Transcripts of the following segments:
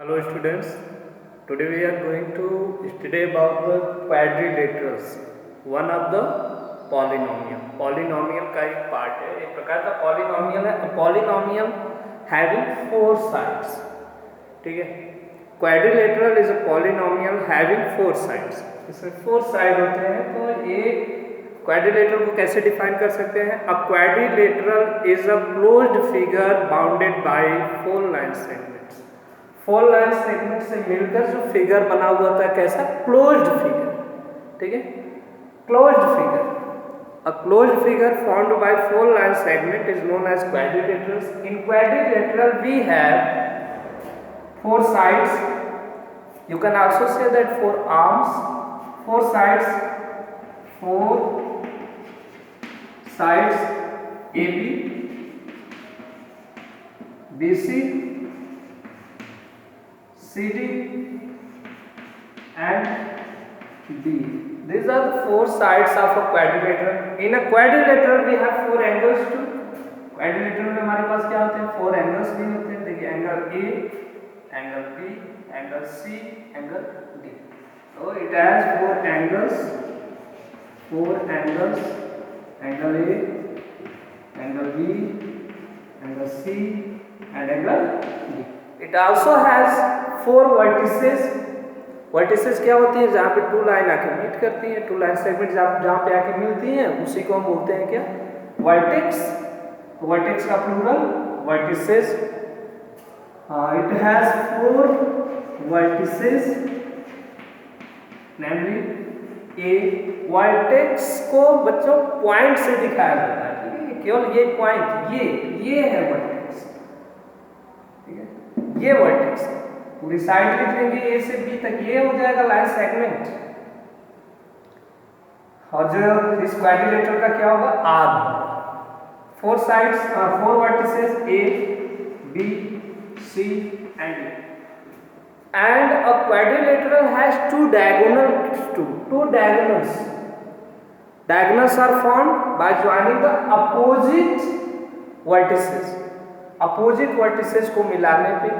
Hello students, today we are going to study about the quadrilaterals, one of the polynomial. Polynomial का एक part है, एक प्रकार का polynomial है. A polynomial having four sides. ठीक है. Quadrilateral is a polynomial having four sides. इसमें four side होते हैं. तो ये quadrilateral को कैसे define कर सकते हैं? A quadrilateral is a closed figure bounded by four line segments. Four line segment से मिलकर जो फिगर बना हुआ था कैसा? Closed figure. ठीक है, closed figure. A closed figure formed by four line segment is known as quadrilaterals. In quadrilateral we have four sides. You can also say that four arms. Four sides, A B, B C, CD and D. These are the four sides of a quadrilateral. In a quadrilateral we have four angles too. Quadrilateral में हमारे पास क्या होते हैं? Four angles भी होते हैं. देखिए, angle A, angle B, angle C, angle D. So it has four angles, angle A, angle B, angle C, and angle D. It also has four vertices. Vertices क्या होती है? जहाँ पे टू लाइन आके मीट करती हैं, to line segment जहाँ पे आके मिलती हैं, उसी को हम बोलते हैं क्या? वर्टेक्स. वर्टेक्स का plural vertices. It has four vertices, namely A. Vertex को बच्चों पॉइंट से दिखाया जाता है. ठीक है, केवल ये पॉइंट, ये है वर्टेक्स. ठीक है, ये वर्टेक्स है. पूरी साइड लिख लेंगे ए से बी तक, ये हो जाएगा लाइन सेगमेंट. और जो इस क्वाड्रिलेटरल का क्या होगा? आर होगा. Four sides, four vertices A, B, C and D. And a quadrilateral has two diagonals. Diagonals are formed by joining the opposite vertices. Opposite vertices को मिलाने पे,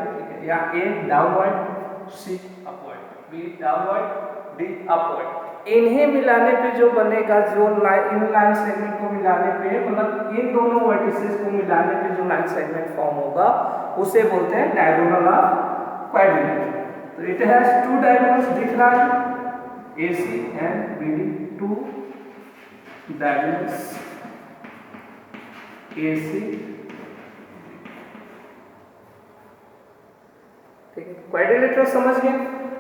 या A downward, C upward, B downward, D upward, इन्हें मिलाने पे जो बनेगा, जो इन लाइन सेगमेंट को मिलाने पे, मतलब इन दोनों वर्टिसेस को मिलाने पे जो लाइन सेगमेंट फॉर्म होगा उसे बोलते हैं डायगोनल ऑफ क्वाड्रिलेटरल. तो इट हैज टू डायगोनल्स दिख रहा है, A C and B D. Two diagonals, A C. Quadrilateral समझ गए.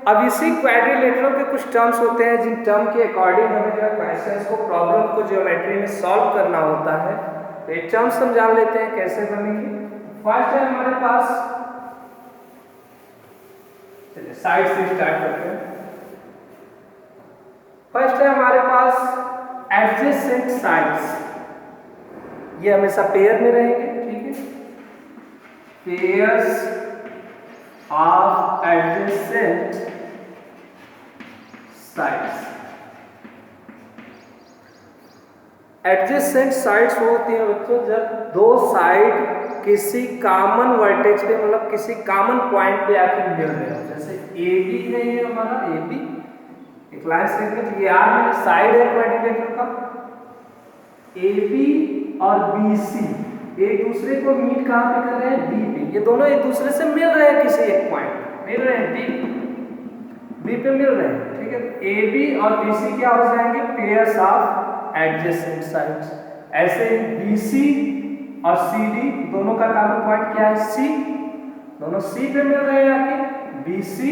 अब इसी क्वाड्रिलेटरल के कुछ टर्म्स होते हैं जिन टर्म के अकॉर्डिंग हमें जो है क्वेश्चंस को, प्रॉब्लम को ज्योमेट्री में सॉल्व करना होता है. तो ये टर्म्स हम जान लेते हैं कैसे बनेंगे. फर्स्ट है हमारे पास, चलिए साइड से स्टार्ट करते हैं. फर्स्ट है हमारे पास एडजेसेंट साइड्स. ये हमेशा पेयर में रहेंगे. ठीक है, pairs of adjacent sides. Adjacent sides होती हैं बच्चों जब दो साइड किसी कॉमन वर्टेक्स पे, मतलब किसी कॉमन पॉइंट पे आके मिल रहे हो. जैसे ए बी है, ये हमारा ए बी एक लाइन सेगमेंट, ये आर में साइड है क्वाड्रिलेटरल का. ए बी और बी सी एक दूसरे को मीट कहाँ पे कर रहे हैं? बी पे. ये दोनों एक दूसरे से मिल रहे हैं, किसी एक पॉइंट पे मिल रहे हैं, बी पे मिल रहे हैं. ठीक है, ए बी और बी सी क्या हो जाएंगे? Pairs of adjacent sides. ऐसे बी सी और सी डी दोनों का कॉमन पॉइंट क्या है? सी. दोनों सी पे मिल रहे हैं आके, बी सी,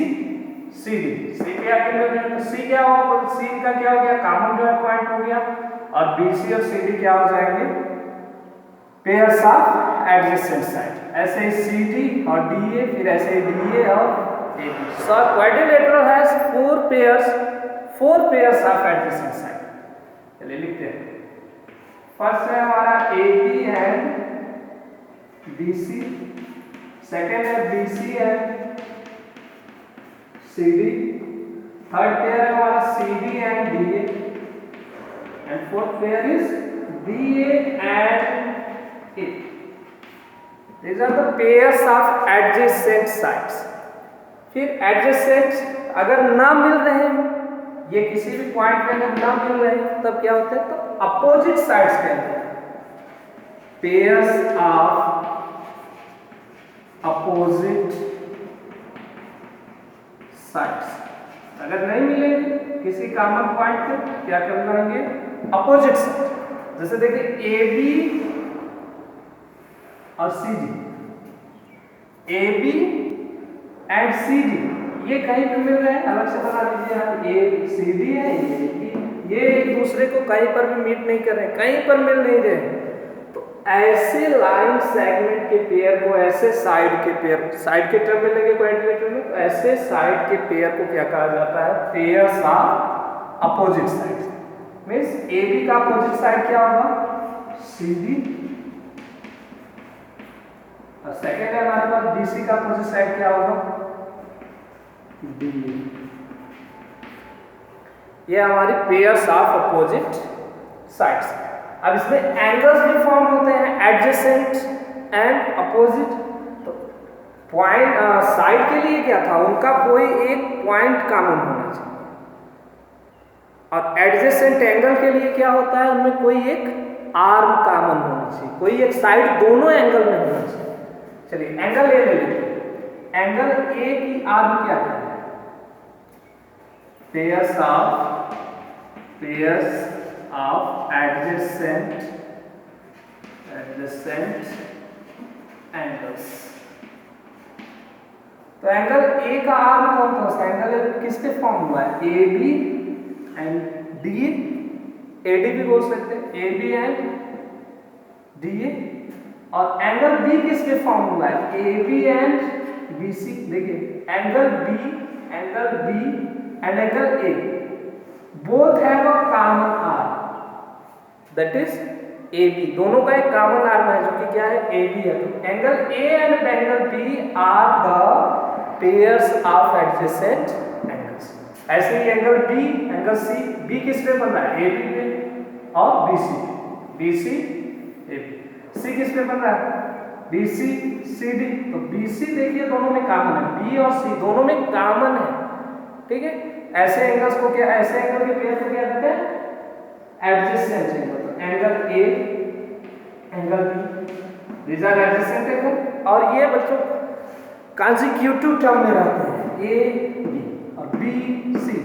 सी डी. सी पे आके मिल रहे हैं, तो सी क्या होगा? सी का क्या हो गया? कॉमन जो है पॉइंट हो गया. और बी सी और सी डी क्या हो जाएंगे? Pairs of adjacent side. ऐसे ही सी डी और डी ए, फिर ऐसे ही डी ए और A B. So quadrilateral has four pairs of adjacent side. चलिए लिखते हैं. फर्स्ट है हमारा A B and B C. Second है B C and C D. Third pair है हमारा C D and D A. And fourth pair is D A and A. These are the pairs of adjacent sides. फिर adjacent अगर ना मिल रहे हैं, ये किसी भी पॉइंट पे अगर ना मिल रहे हैं तब क्या होता है, तो अपोजिट साइड्स कहते हैं, पेयर्स ऑफ अपोजिट साइड्स। अगर नहीं मिलेंगे किसी कॉमन पॉइंट पे क्या कर लेंगे, अपोजिट साइड। जैसे देखिए ए बी और C D, A B and C D ये कहीं पे मिल रहे हैं, अलग से बना लीजिए आप, ए सी डी है, ये एक दूसरे को कहीं पर भी मीट नहीं कर रहे, कहीं पर मिल नहीं रहे। तो ऐसे लाइन सेगमेंट के पेयर को, ऐसे साइड के पेयर, साइड के टर्म में लगे क्वाड्रिलेटरल में, तो ऐसे साइड के पेयर को क्या कहा जाता है, pairs of opposite side. Means A B का अपोजिट साइड क्या होगा, सी डी, और सेकेंड है हमारे पास BC का अपोजिट साइड क्या होगा, DA। ये हमारी पेयर्स ऑफ अपोजिट साइड्स। अब इसमें एंगल्स भी फॉर्म होते हैं, एडजेसेंट एंड अपोजिट। तो पॉइंट साइड के लिए क्या था, उनका कोई एक पॉइंट कॉमन होना चाहिए, और एडजेसेंट एंगल के लिए क्या होता है, उनमें कोई एक आर्म कॉमन होना चाहिए, कोई एक साइड दोनों एंगल में होना चाहिए। चलिए एंगल ए ले लेते हैं, एंगल ए की आर्म क्या है, पेयर्स ऑफ एडजेसेंट एंगल्स। तो एंगल ए का आर्म कौन सा, एंगल किस पे फॉर्म हुआ है, A B and D, A D भी बोल सकते हैं, A B and D A. और एंगल बी किस पे फॉर्म हुआ है, A B and B C. देखिए angle B and angle A both have a common arm, that is A B, दोनों का एक कॉमन आर्म है जो कि क्या है, ए बी है। तो angle A and angle B are the pairs of adjacent angles. ऐसे ही angle B, angle C, B किस पे बन रहा है, ए बी पे, और बी सी ए बी। सी किस पे बन रहा है, बी सी सी डी। तो बी सी देखिए दोनों में कॉमन है, बी और सी दोनों में कॉमन है, ठीक है। ऐसे एंगल्स को क्या, ऐसे एंगल के पेयर को क्या कहते हैं, एडजेसेंट एंगल। तो angle A, angle B, these are adjacent angle. और ये बच्चों कंसेक्यूटिव टर्म में रहते हैं, ए बी और B C,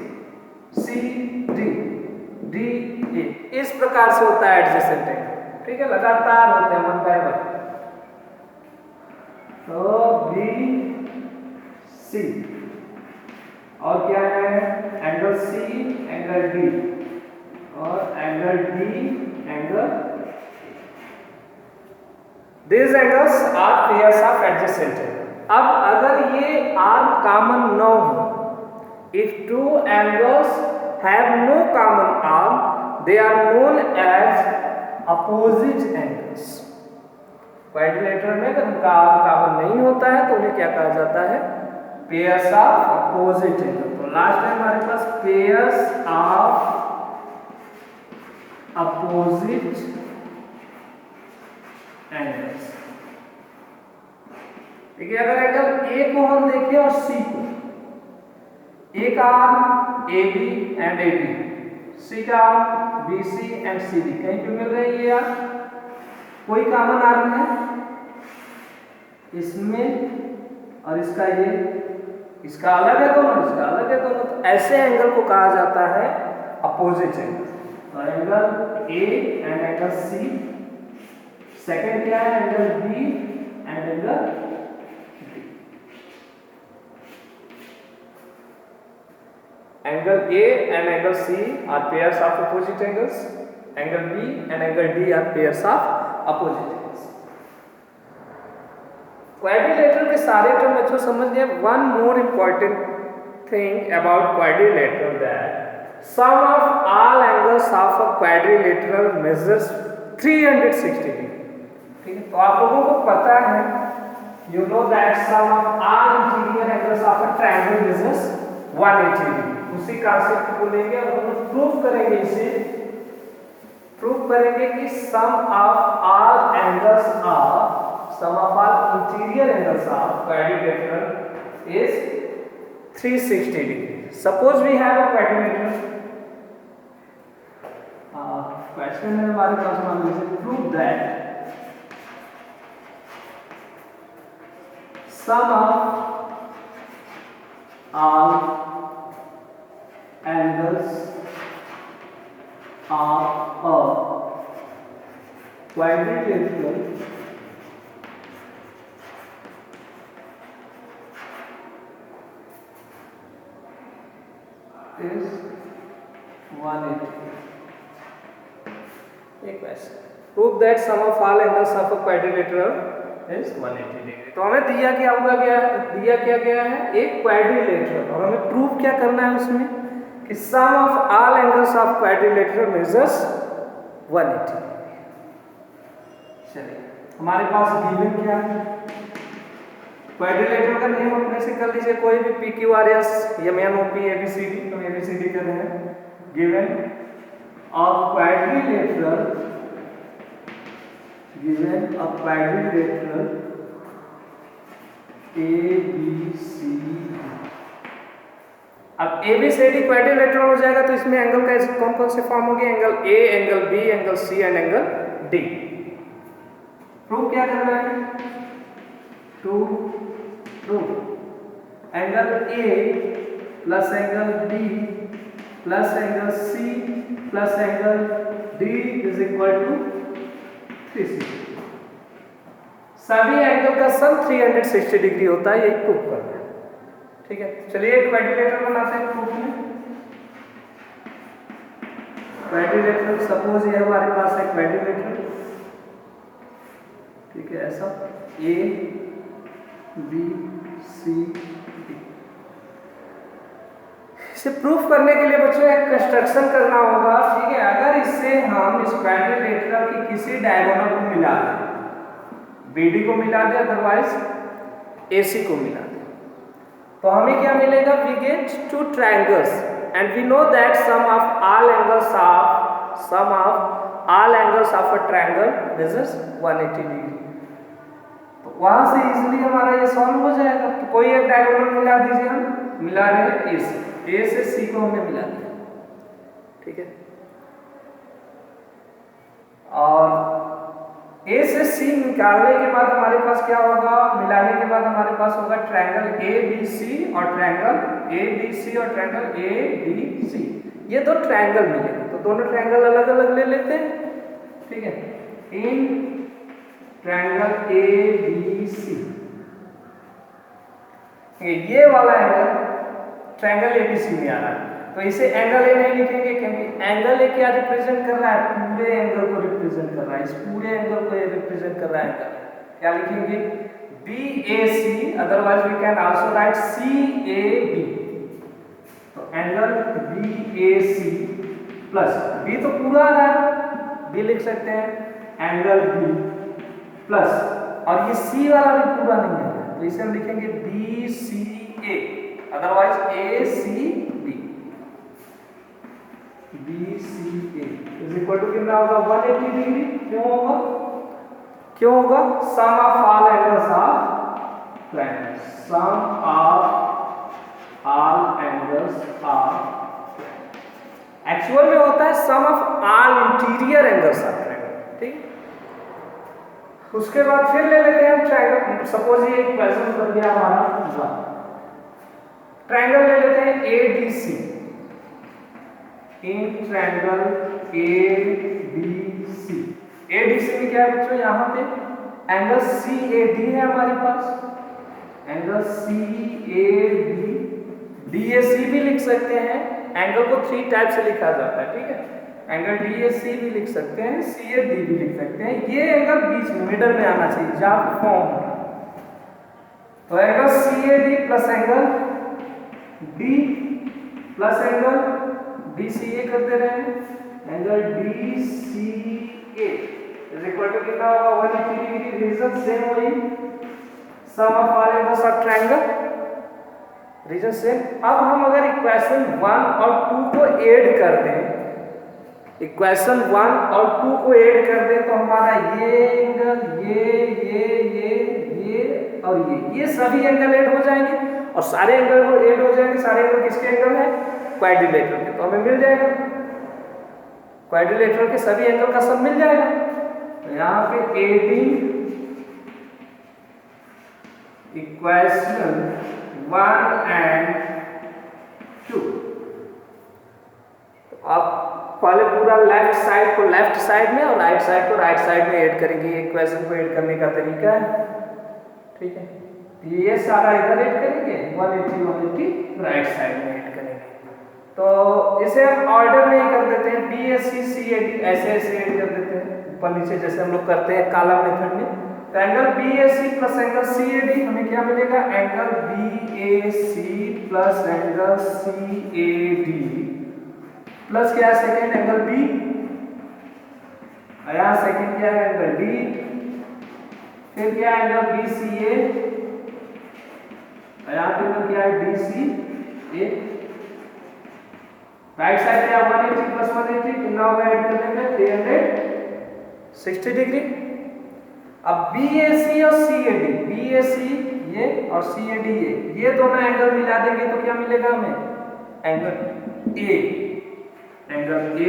C D, D A, इस प्रकार से होता है एडजेसेंट एंगल, ठीक है, लगातार होते हैं वन बाय वन। तो बी सी और क्या है, एंगल सी, एंगल डी, और angle D, angle. These angles are pairs of adjacent angles. अब अगर ये आर्म कॉमन न हो, if two angles have no common arm, they are known as opposite angles. Quadrilateral में अगर उनका आर्म कॉमन नहीं होता है तो उन्हें क्या कहा जाता है, पेयर्स ऑफ अपोजिट एंगल। तो लास्ट है हमारे पास पेयर्स ऑफ अपोजिट एंगल्स। देखिए अगर एंगल ए को हम देखें और सी को, ए का arm A B and A B, C का arm B C and C D, कहीं पे मिल रही है यार, कोई कॉमन आर्म है इसमें और इसका, ये इसका अलग है दोनों, इसका अलग है दोनों। तो ऐसे एंगल को कहा जाता है अपोजिट एंगल। तो angle A and angle C, second क्या है, angle B and angle D. Angle A and angle C are pairs of opposite angles, angle B and angle D are pairs of opposite angles. Quadrilateral के सारे term बच्चों समझ गए। One more important thing about quadrilateral, that sum of all angles of a quadrilateral measures 360 degree. ठीक है, तो आप लोगों को पता है, you know that sum of all interior angles of a triangle measures 180 degree. उसी कॉन्सेप्ट को लेंगे और हम प्रूव करेंगे, इसे प्रूव करेंगे कि sum of all angles of, sum of all interior angles of quadrilateral is 360 degree. Suppose we have a quadrilateral. Question है हमारे पास, मान लीजिए prove that sum of all angles of a quadrilateral is 180. एक question, prove that sum of all angles of a quadrilateral is 180 degree. तो हमें दिया क्या हुआ, दिया क्या गया है, एक क्वाड्रिलेटरल, और हमें प्रूव क्या करना है उसमें कि sum of all angles of quadrilateral measures 180 degree. चलिए हमारे पास गिवन क्या है, क्वाड्रिलेटरल का नेम अपने से कर लीजिए कोई भी, P Q R S M N O P A B C D, तो ए बी सी डी कर रहे हैं। Given of quadrilateral, given a quadrilateral ABCD। अब ABCD क्वाड्रिलेटरल हो जाएगा तो इसमें एंगल का कौन कौन से फॉर्म होंगे, angle A, angle B, angle C and angle D। Prove क्या करना है, to prove angle A plus angle B plus angle C plus angle D is equal to 360। सभी एंगल का सम 360 डिग्री होता है, यही प्रूफ करना है। ठीक है, चलिए एक क्वाड्रिलेटरल बनाते हैं प्रूफ में। क्वाड्रिलेटरल, सपोज ये हमारे पास है क्वाड्रिलेटरल, ठीक है, ऐसा A B C D। इसे प्रूफ करने के लिए बच्चों एक कंस्ट्रक्शन करना होगा। ठीक है, अगर इससे हम इस क्वाड्रिलेटरल की किसी डायगोनल को मिला दें, BD को मिला दें, अदरवाइज AC को मिला दें, तो हमें क्या मिलेगा, we get two triangles and we know that sum of all angles of a triangle measures 180 degree. तो वहां से इजीली हमारा ये सॉल्व हो जाएगा। तो कोई एक डायगोनल मिला दीजिए, हम मिला रहे हैं A से C को हमने मिला दिया। ठीक है, और A से C निकालने के बाद हमारे पास क्या होगा, मिलाने के बाद हमारे पास होगा ट्रायंगल ABC और ट्रायंगल ABC और ट्रायंगल ABC। ये दो ट्रायंगल मिलेंगे, तो दोनों ट्रायंगल अलग अलग ले लेते हैं। ठीक है, इन ट्रायंगल ABC, ये वाला एंगल ट्रायंगल ABC में आ रहा है, तो इसे एंगल A नहीं लिखेंगे, क्योंकि एंगल A क्या रिप्रेजेंट कर रहा है, पूरे एंगल को रिप्रेजेंट कर रहा है, इस पूरे एंगल को ये रिप्रेजेंट कर रहा है एंगल। क्या लिखेंगे, BAC, otherwise we can also write CAB। तो एंगल BAC प्लस B तो पूरा आ रहा है, B लिख सकते हैं, एंगल B प्लस, और ये C वाला भी पूरा नहीं है, तो इसे हम लिखेंगे BCA, otherwise ACB। BCA is equal to कितना होगा, 180 डिग्री। क्यों होगा, sum of all angles of triangle, sum of all angles of, actual में होता है sum of all interior angles of triangle. ठीक, उसके बाद फिर ले लेते हैं हम ट्रायंगल। सपोज ये इक्वेशन बन गया हमारा, ट्रायंगल ले लेते हैं ADC। इन ट्रायंगल ADC में क्या है बच्चों, यहाँ पे एंगल CAD है हमारे पास, एंगल CAD, DAC भी लिख सकते हैं, एंगल को 3 टाइप से लिखा जाता है। ठीक है, एंगल DAC भी लिख सकते हैं, CAD भी लिख सकते हैं। ये एंगल बीच में मिडल में आना चाहिए, जहां फॉर्म होना, तो angle CAD plus angle D plus angle DCA करते रहे, angle DCA is equal to कितना होगा, 180 डिग्री। रीजन सेम वही, sum of all angles of triangle, reason same. अब हम अगर इक्वेशन 1 और 2 को ऐड कर दें, इक्वेशन 1 और 2 को ऐड कर दें, तो हमारा ये एंगल, ये ये सभी एंगल ऐड हो जाएंगे और सारे एंगल ऐड हो जाएंगे। सारे एंगल किसके एंगल है? क्वाड्रिलेटरल के। तो हमें मिल जाएगा क्वाड्रिलेटरल के सभी एंगल का सम मिल जाएगा। तो यहाँ पे AD इक्वेशन 1 and 2। तो आप पहले पूरा लेफ्ट साइड को लेफ्ट साइड में और राइट साइड को राइट साइड में ऐड करेंगे। इक्वेशन को ऐड करने का तरीका है, ठीक है। ये सारा इधर ऐड करेंगे, 180 राइट साइड में ऐड करेंगे। तो इसे हम ऑर्डर में ही कर देते हैं, BAC CAD ऐसे ऐड कर देते हैं ऊपर नीचे, जैसे हम लोग करते हैं कॉलम मेथड में। तो angle BAC plus angle CAD हमें क्या मिलेगा? Angle BAC plus angle CAD plus क्या सेकेंड एंगल B, यहाँ सेकेंड क्या है? एंगल D, फिर क्या है? एंगल BCA, यहाँ पे क्या है? DCA। राइट साइड पे 180 प्लस 180 कितना होगा? ऐड करने में 360 डिग्री। अब BAC और CAD, BAC ये और CAD ये दोनों एंगल मिला देंगे तो क्या मिलेगा हमें? Angle A, angle A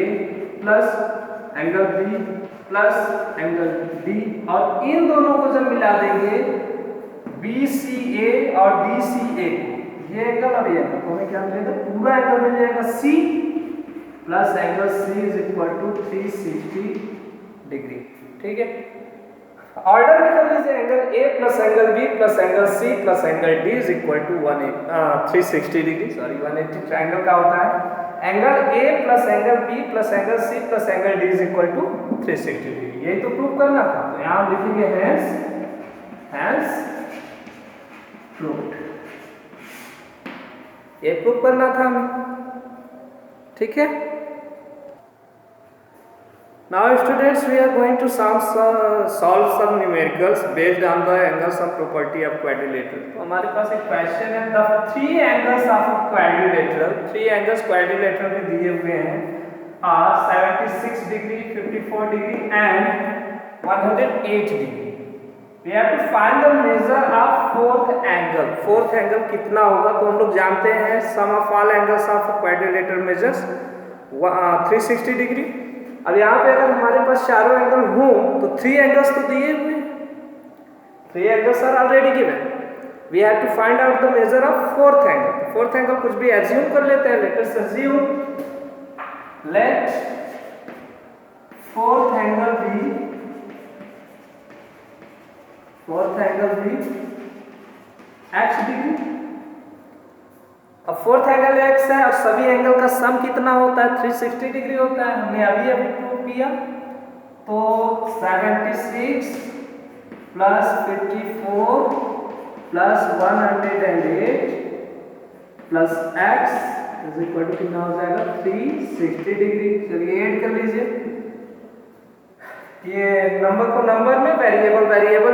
plus angle B plus angle D, और इन दोनों को जब मिला देंगे BCA और DCA को, ये एंगल और ये एंगल, तो हमें क्या मिलेगा? पूरा एंगल मिल जाएगा C plus angle C is equal to 360 degree, ठीक है। ऑर्डर में कर लीजिए, angle A plus angle B plus angle C plus angle D is equal to 360 degree. Sorry 180 triangle का होता है angle A plus angle B plus angle C plus angle D is equal to 360 degree. यही तो prove करना था। तो यहाँ हम लिखेंगे हैंस प्रूव्ड। ये प्रूव करना था हमें, ठीक है। Now students, we are going to solve some numericals based on the angle sum property of quadrilateral। तो हमारे पास एक क्वेश्चन है, the three angles of a quadrilateral, three angles quadrilateral में दिए हुए हैं are 76 degree, 54 degree and 108 degree। We have to find the measure of fourth angle। fourth angle कितना होगा? तो हम लोग जानते हैं sum of all angles of a quadrilateral measures 360 degree. अब यहाँ पे अगर हमारे पास चारों एंगल हो तो 3 एंगल्स तो दिए हुए हैं, 3 angles are already given. We have to find out the measure of fourth angle. Fourth angle कुछ भी एज्यूम कर लेते हैं। Let us assume, let fourth angle be x degree. अब फोर्थ एंगल x है और सभी एंगल का सम कितना होता है? 360 डिग्री होता है। हमने अभी प्रूव किया। तो 76 plus 54 plus 108 plus x is equal to कितना हो जाएगा? 360 डिग्री। चलिए ऐड कर लीजिए। ये नंबर को नंबर में, वेरिएबल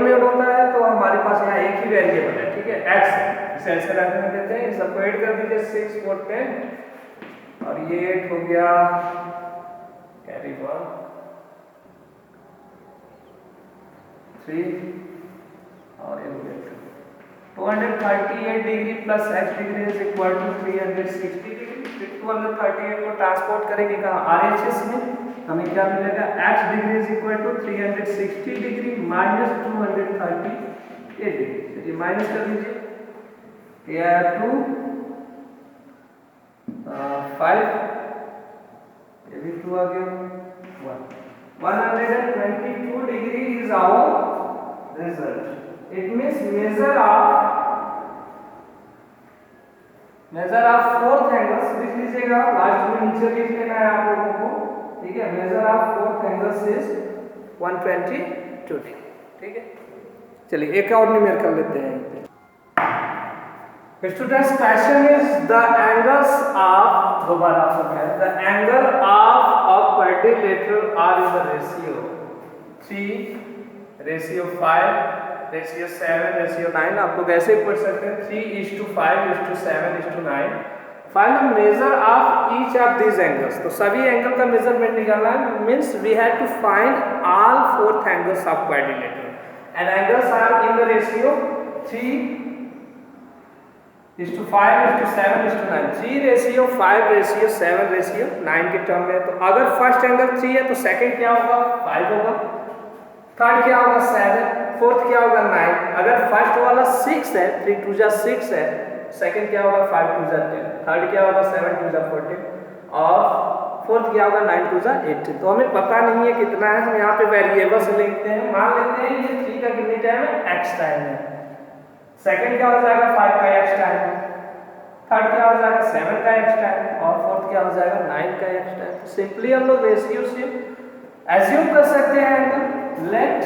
में होता है, तो हमारे पास यहाँ एक ही वेरिएबल है, ठीक है, x है। इसे ऐसे रखने देते हैं, सबको ऐड कर दीजिए। 6 4 10 और ये 8 हो गया, कैरी 1 3 और ये हो गया 238 degree plus x degree is equal to 360 degree. फिर 238 को ट्रांसपोर्ट करेंगे कहाँ? RHS में। हमें क्या मिलेगा? x degree is equal to 360 degree minus 238 degree. चलिए माइनस कर दीजिए। ये 2 5, ये भी 2 आ गया, 122 degree is our result. It means measure of fourth angles लिख लीजिएगा, लास्ट में नीचे लिख लेना है आप लोगों को, ठीक है। Measure of fourth angles is 122 degree, ठीक है। चलिए एक और न्यूमेरिकल कर लेते हैं। Students, question is the angles of, दोबारा the angle of a quadrilateral are in the ratio 3, ratio 5, ratio 7, ratio 9। आप लोग ऐसे ही पढ़ सकते हैं 3:5:7:9। Find the measure of each of these angles. तो सभी एंगल का मेजरमेंट निकालना है। Means we have to find all fourth angles of quadrilateral. and angles are in the ratio 3:5:7:9, 3:5:7:9 के टर्म में। तो अगर फर्स्ट एंगल 3 है तो सेकंड क्या होगा 5 होगा, थर्ड क्या होगा 7, फोर्थ क्या होगा 9। अगर फर्स्ट वाला 6 है 3 2 जा 6 है, सेकंड क्या होगा 5 2 जा 10, थर्ड क्या होगा 7 2 जा 14 और फोर्थ क्या होगा 9 2 जा 18। तो हमें पता नहीं है कितना है, हम यहाँ पे वेरिएबल्स लिखते हैं। मान लेते हैं ये 3 का कितनी टाइम है x टाइम है, सेकंड क्या हो जाएगा 5 का x टाइम, थर्ड क्या हो जाएगा 7 का x टाइम और फोर्थ क्या हो जाएगा 9 का x टाइम। तो सिंपली हम लोग रेशियो से एज्यूम कर सकते हैं angle, let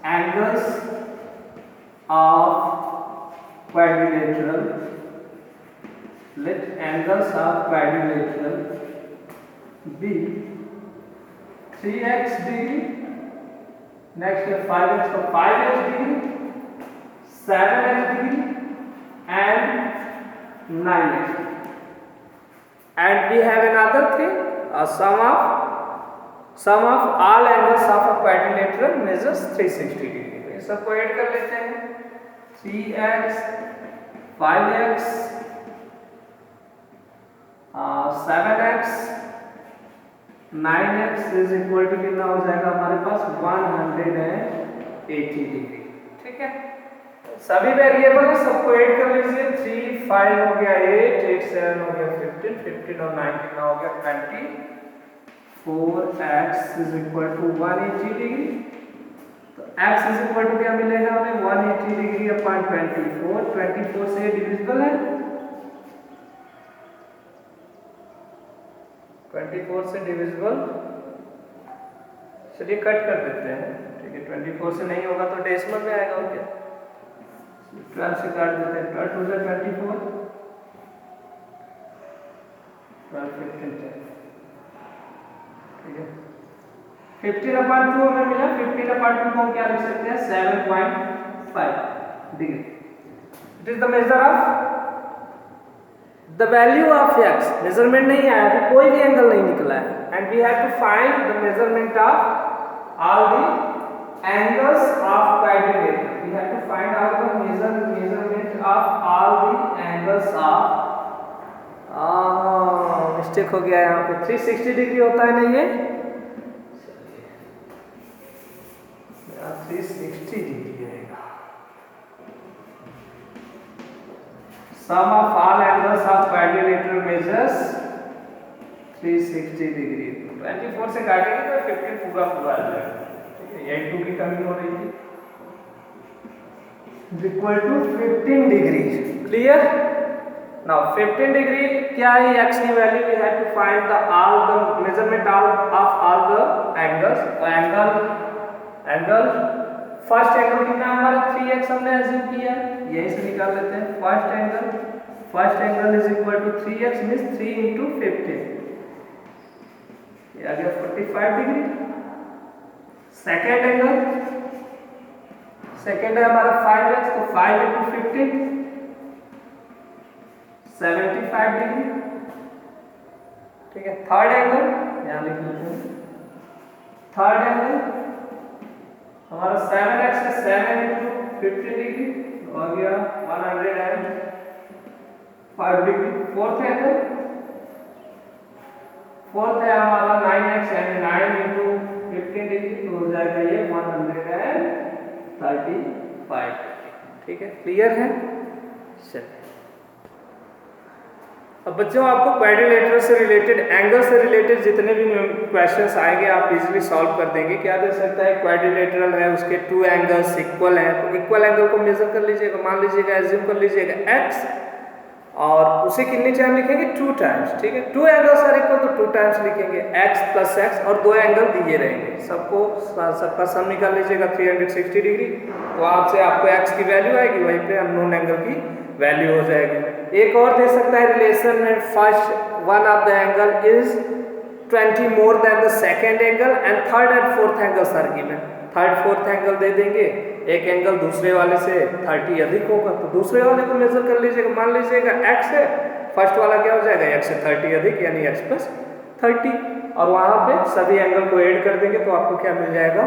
angles of quadrilateral, let angles of quadrilateral be 3x degree, next है 5x, तो 5x degree, 7x degree and 9x, and we have another thing, sum of all angles of a quadrilateral measures 360 degree। ये सबको add कर लेते हैं, 3x 5x 7x 9x is equal to कितना हो जाएगा हमारे पास 180 डिग्री। ठीक है, सभी वेरिएबल है सबको ऐड कर लीजिए, 3 5 हो गया 8 8 7 हो गया 15 15 और 9 कितना हो गया 24x is equal to 180 degree. तो x इज इक्वल टू क्या मिलेगा हमें 180 डिग्री अपॉन 24 से डिविजिबल है, 24 से डिविजिबल, चलिए कट कर देते हैं। ठीक है, 24 से नहीं होगा तो डेसिमल में आएगा, ओके 12 से काट देते हैं, 12 2 जा 24 12 15 10। ठीक है, 15/2 हमें मिला, 15/2 को हम क्या लिख सकते हैं 7.5 degree. It is the measure of the value of x, measurement नहीं आया तो कोई भी एंगल नहीं निकला है, and we have to find the measurement of all the angles of quadrilateral। We have to find out the measurement of all the angles of, mistake हो गया यहाँ पे, 360 डिग्री होता है ना ये 360 डिग्री आएगा। Sum of all angles of quadrilateral measures 360 degree. 24 से काटेंगे तो 15 पूरा पूरा आ जाएगा। ठीक है, यही 2 की कमी हो रही थी, equal to 15 degree. Clear? Now 15 degree क्या है x की वैल्यू, we have to find the all the measurement of all the angles. Angle first angle कितना हमारा 3x हमने एज्यूम किया, यही से निकाल लेते हैं। First angle is equal to 3x means 3 × 15, ये आ गया 45 डिग्री। सेकंड है हमारा 5x, तो 5 × 15 75 डिग्री। ठीक है, थर्ड एंगल यहाँ लिख लेते हैं, थर्ड एंगल हमारा 7x है, 7 × 15 डिग्री हो गया 105 डिग्री। फोर्थ है हमारा 9x यानी 9 × 15 डिग्री तो हो जाएगा ये 135। ठीक है, क्लियर है? चलिए अब बच्चों आपको क्वाड्रिलेटरल से रिलेटेड, एंगल से रिलेटेड जितने भी क्वेश्चंस आएंगे आप इजीली सॉल्व कर देंगे। क्या दे सकता है, क्वाड्रिलेटरल है उसके 2 एंगल्स इक्वल हैं, तो इक्वल एंगल को मेजर कर लीजिएगा, मान लीजिएगा एज्यूम कर लीजिएगा x और उसे कितनी टाइम लिखेंगे 2 टाइम्स। ठीक है, 2 एंगल्स आर इक्वल तो 2 टाइम्स लिखेंगे x + x और 2 एंगल दिए रहेंगे, सबका सम निकाल लीजिएगा 360 डिग्री। तो आपसे आपको x की वैल्यू आएगी, वहीं पे अननोन एंगल की वैल्यू हो जाएगी। एक और दे सकता है रिलेशन में, first one of the angle is 20 more than the second angle and third and fourth angles are given. Third fourth angle दे देंगे, एक एंगल दूसरे वाले से 30 अधिक होगा तो दूसरे वाले को मेजर कर लीजिएगा, मान लीजिएगा x है, फर्स्ट वाला क्या हो जाएगा x से 30 अधिक यानी x + 30 और वहां पे सभी एंगल को ऐड कर देंगे तो आपको क्या मिल जाएगा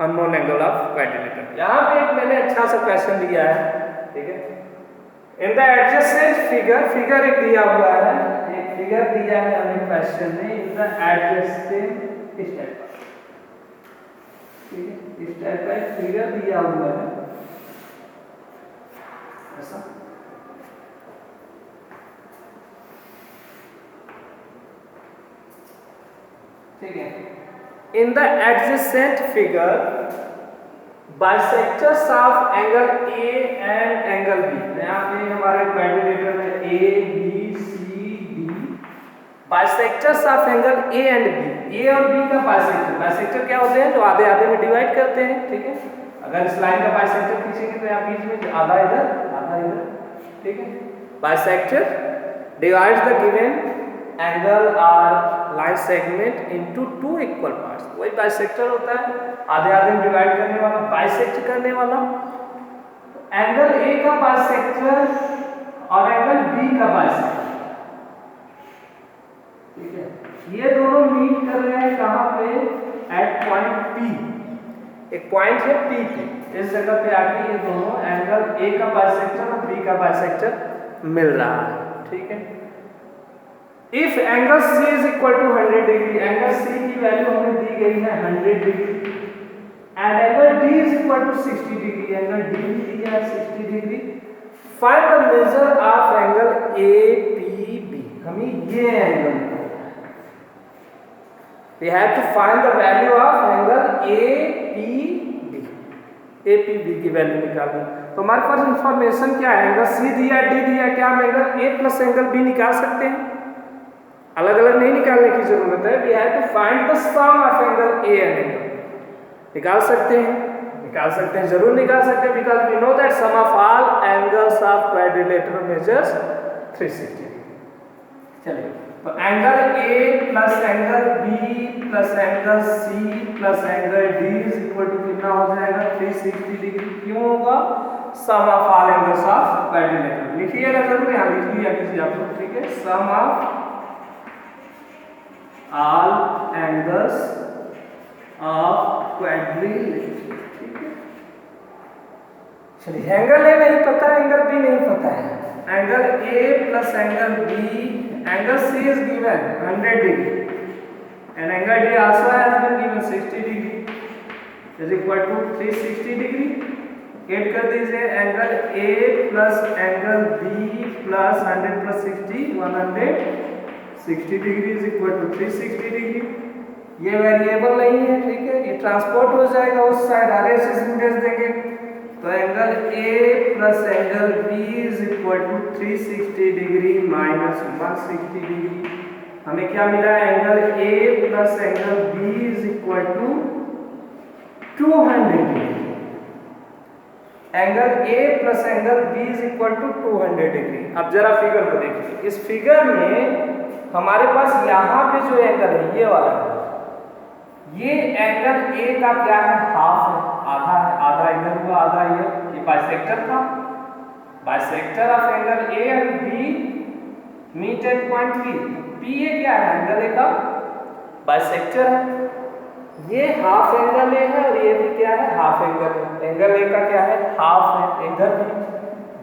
अननोन एंगल ऑफ क्वाड्रिलेटरल। यहाँ पे एक मैंने अच्छा सा क्वेश्चन दिया है, ठीक है। इन द एडजेसेंट फिगर एक दिया हुआ है, एक फिगर दिया है हमें क्वेश्चन में, इन द एडजेसेंट इस टाइप का, ठीक है, इस टाइप का एक फिगर दिया हुआ है ऐसा। ठीक है, in the adjacent figure bisectors of angle A and angle B. यहाँ पे हमारे क्वाड्रिलेटरल है A B C D, bisectors of angle A and B. A और बी का बाइसेक्टर, बाइसेक्टर क्या होते हैं, जो आधे आधे में डिवाइड करते हैं, ठीक है। अगर इस लाइन का बाइसेक्टर खींचेंगे तो यहाँ बीच में आधा इधर आधा इधर, ठीक है। Bisector divides the given angle और line segment into two equal parts. वही बाइसेक्टर होता है, आधे आधे में डिवाइड करने वाला, बाइसेक्ट करने वाला। एंगल ए का बाइसेक्टर और एंगल बी का बाइसेक्टर, ठीक है, ये दोनों मीट कर रहे हैं कहां पे, एट पॉइंट पी। एक पॉइंट है पी पे, इस जगह पे आके ये दोनों एंगल ए का बाइसेक्टर और बी का बाइसेक्टर मिल रहा है, ठीक है। If angle C is equal to 100 degree, angle C की वैल्यू हमें दी गई है 100 degree, and angle D is equal to 60 degree, angle D भी दिया है 60 degree. Find the measure of angle APB। हमें ये angle we have to find the value of angle APB, APB की वैल्यू निकालनी। तो हमारे पास इंफॉर्मेशन क्या है, एंगल C दिया, D दिया, क्या हम angle A plus angle B निकाल सकते हैं? अलग अलग नहीं निकालने की जरूरत है, we have to find the sum of angle A and angle. निकाल सकते हैं, जरूर निकाल सकते हैं, because we know that sum of all angles of quadrilateral measures 360। चलिए, तो angle A plus angle B plus angle C plus angle D is equal to कितना हो जाएगा, 360 डिग्री। क्यों होगा, sum of all angles of quadrilateral. लिखिएगा जरूर, यहाँ लिख लिया कीजिए आप लोग, ठीक है। Sum of all angles of quadrilateral, ठीक है। चलिए, एंगल ए नहीं पता है, एंगल बी नहीं पता है। Angle A plus angle B, angle C is given 100 degree and angle D also has been given 60 degree is equal to 360 degree. Add कर दीजिए, angle A plus angle B plus 100 plus 60 160 degree is equal to 360 degree. ये variable नहीं है, ठीक है, ये transport हो जाएगा उस साइड, आगे से भेज देंगे। तो angle A plus angle B is equal to 360 degree minus 160 degree. हमें क्या मिला, angle A plus angle B is equal to 200 degree. Angle A plus angle B is equal to 200 degree. अब जरा फिगर को देखिए, इस फिगर में हमारे पास यहाँ पे जो एंगल है ये वाला, ये एंगल ए का क्या है, हाफ है, आधा है, आधा इधर हुआ आधा इधर। ये बाइसेक्टर था, bisector of angle A and B meet at point P. P ये क्या है, एंगल ए का बाइसेक्टर है। ये हाफ एंगल ए है और ये भी क्या है, हाफ एंगल है। एंगल ए का क्या है, हाफ है, इधर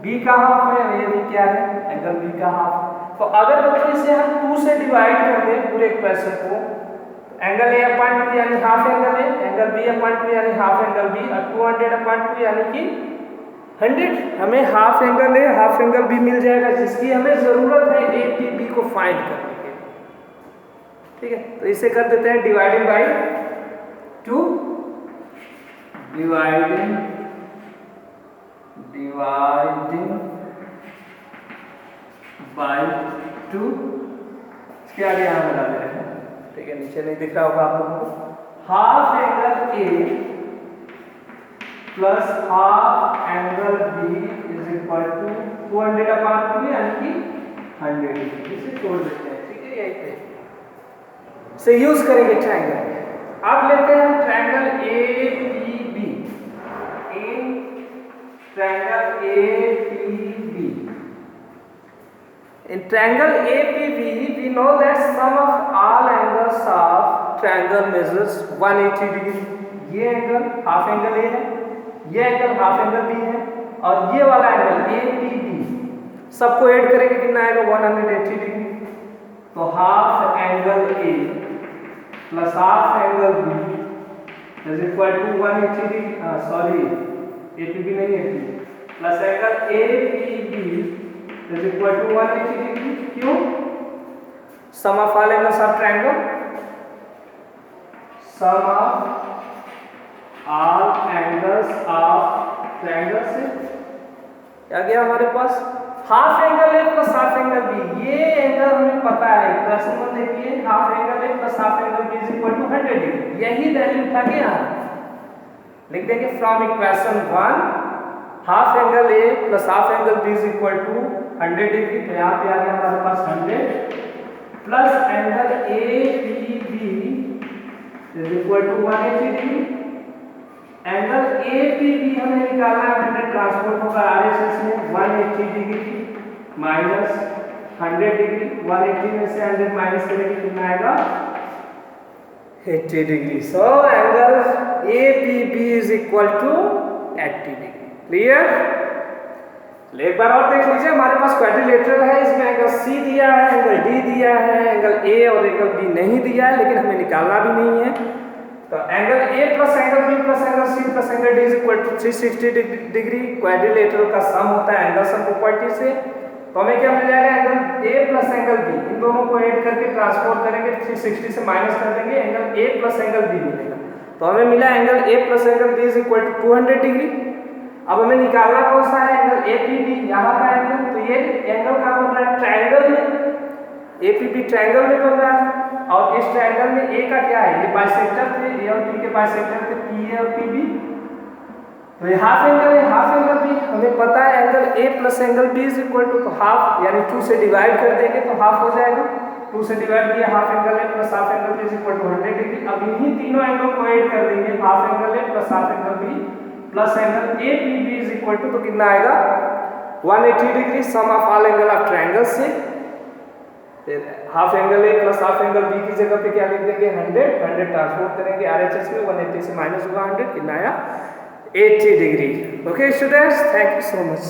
बी का हाफ है और ये भी क्या है, एंगल बी का हाफ। तो अगर बच्चों इसे हम 2 से डिवाइड कर दें पूरे इक्वेशन को, एंगल ए अपॉन 2 यानी half angle A, angle B upon 2 यानी हाफ एंगल बी, और 200 अपॉन 2 यानी कि 100। हमें half angle A half angle B मिल जाएगा, जिसकी हमें जरूरत है ए पी बी को फाइंड करने के, ठीक है। तो इसे कर देते हैं डिवाइडिंग बाई 2, डिवाइडिंग बाई 2। इसके आगे यहाँ बना दे रहे हैं, ठीक है, नीचे नहीं दिख रहा होगा आप लोगों को। Half angle A plus half angle B is equal to 200 upon 2 यानी कि 100 डिग्री। इसे छोड़ देते हैं, ठीक है, यही पे से यूज करेंगे ट्रायंगल। अब लेते हैं triangle A P B. In triangle A P B, in triangle APB we know that sum of all angles of triangle measures 180 degree। ये एंगल हाफ एंगल ए है, ये एंगल हाफ एंगल बी है, और ये वाला एंगल ए पी बी सबको add करेंगे कितना आएगा 180 डिग्री। तो half angle A plus half angle B is equal to 180 degree, sorry A P B नहीं है, plus angle A P B is equal to 180 degree. क्यों? Sum of all angles of triangle, sum of all angles of triangle से क्या गया हमारे पास, half angle A plus half angle B. ये angle हमें पता है, क्वेश्चन में देखिए half angle A plus half angle B is equal to 100 degree. यही वैल्यू उठा के यहाँ लिख देंगे from equation 1 half angle A plus half angle B is equal to 100 degree. तो यहाँ पे आ गया हमारे पास 100 plus angle A P B is equal to 180 degree. Angle A P B हमें निकालना है, 100 ट्रांसपोर्ट होगा आरएसएस में 180 डिग्री माइनस 100 डिग्री। 180 में से 100 माइनस करेंगे कितना आएगा 80 degree. So angle A P B is equal to 80 degree. Clear? एक बार और देख लीजिए, हमारे पास क्वाड्रिलेटरल है, इसमें एंगल सी दिया है, एंगल डी दिया है, एंगल ए और एंगल बी नहीं दिया है, लेकिन हमें निकालना भी नहीं है। तो angle A plus angle B plus angle C plus angle D is equal to 360 degree. Quadrilateral का सम होता है एंगल सम प्रॉपर्टी से। तो हमें क्या मिल जाएगा, angle A plus angle B, इन दोनों को ऐड करके ट्रांसफॉर्म करेंगे, 360 से माइनस कर देंगे, angle A plus angle B मिलेगा। तो हमें मिला angle A plus angle B is equal to 200 degree. अब हमें निकालना कौन सा है, एंगल ए पी बी, यहाँ का एंगल। तो ये एंगल कहाँ बन रहा है, ट्रायंगल में, ए पी बी ट्रायंगल में बन रहा है। और इस ट्रायंगल में ए का क्या है, ये बाइसेक्टर थे, ए और बी के बाइसेक्टर थे पी ए और पी बी। तो ये हाफ एंगल है, हाफ एंगल बी हमें पता है, angle A plus angle B is equal to, तो हाफ यानी 2 से डिवाइड कर देंगे तो हाफ हो जाएगा। 2 से डिवाइड किया, half angle A plus half angle B is equal to 100 degree. अब इन्हीं तीनों एंगल को ऐड कर देंगे, half angle A plus half angle B plus angle A P B is equal to, तो कितना आएगा 180 degree. Sum of all angle of triangle से half angle A plus half angle B की जगह पे क्या लिख देंगे 100 ट्रांसपोर्ट करेंगे आरएचएस में, 180 से माइनस होगा 100, कितना आया 80 degree. Okay students, thank you so much.